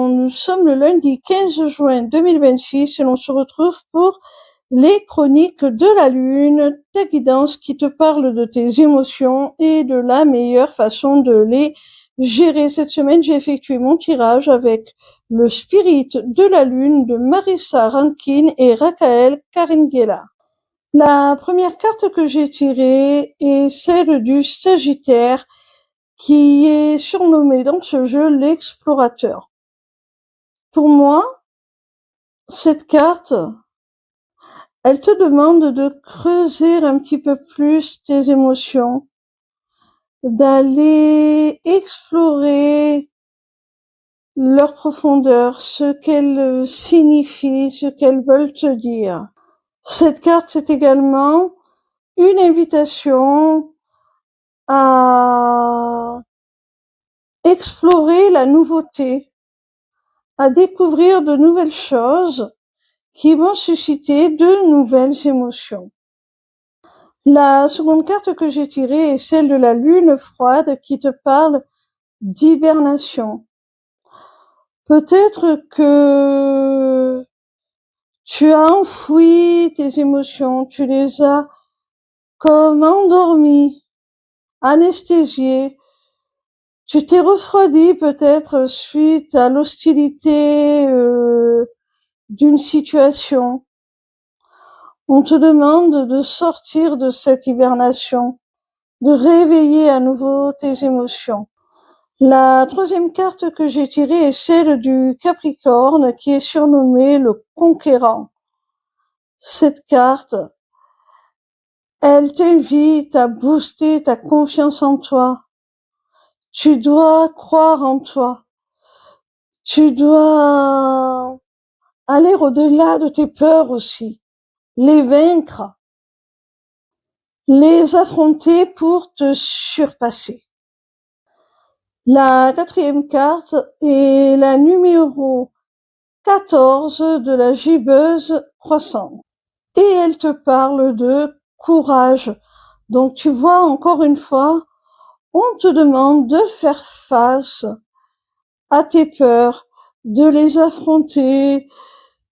Nous sommes le lundi 15 juin 2026 et l'on se retrouve pour les chroniques de la Lune, ta guidance qui te parle de tes émotions et de la meilleure façon de les gérer. Cette semaine, j'ai effectué mon tirage avec le Spirit de la Lune de Marissa Rankin et Rakael Karingela. La première carte que j'ai tirée est celle du Sagittaire, qui est surnommé dans ce jeu l'explorateur. Pour moi, cette carte, elle te demande de creuser un petit peu plus tes émotions, d'aller explorer leur profondeur, ce qu'elles signifient, ce qu'elles veulent te dire. Cette carte, c'est également une invitation à explorer la nouveauté, à découvrir de nouvelles choses qui vont susciter de nouvelles émotions. La seconde carte que j'ai tirée est celle de la lune froide qui te parle d'hibernation. Peut-être que tu as enfoui tes émotions, tu les as comme endormies, anesthésiées. Tu t'es refroidi peut-être suite à l'hostilité d'une situation. On te demande de sortir de cette hibernation, de réveiller à nouveau tes émotions. La troisième carte que j'ai tirée est celle du Capricorne qui est surnommé le Conquérant. Cette carte, elle t'invite à booster ta confiance en toi. Tu dois croire en toi. Tu dois aller au-delà de tes peurs aussi, les vaincre, les affronter pour te surpasser. La quatrième carte est la numéro 14 de la gibbeuse croissante. Et elle te parle de courage. Donc tu vois, encore une fois, on te demande de faire face à tes peurs, de les affronter,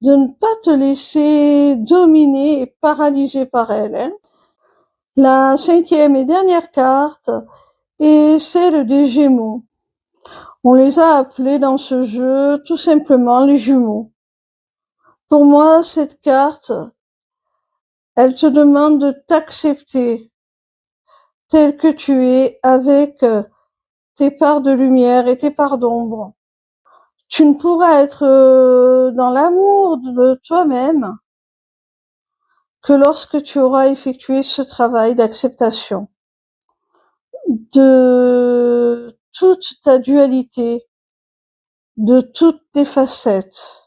de ne pas te laisser dominer et paralyser par elles. La cinquième et dernière carte est celle des Gémeaux. On les a appelés dans ce jeu tout simplement les jumeaux. Pour moi, cette carte, elle te demande de t'accepter tel que tu es avec tes parts de lumière et tes parts d'ombre. Tu ne pourras être dans l'amour de toi-même que lorsque tu auras effectué ce travail d'acceptation de toute ta dualité, de toutes tes facettes.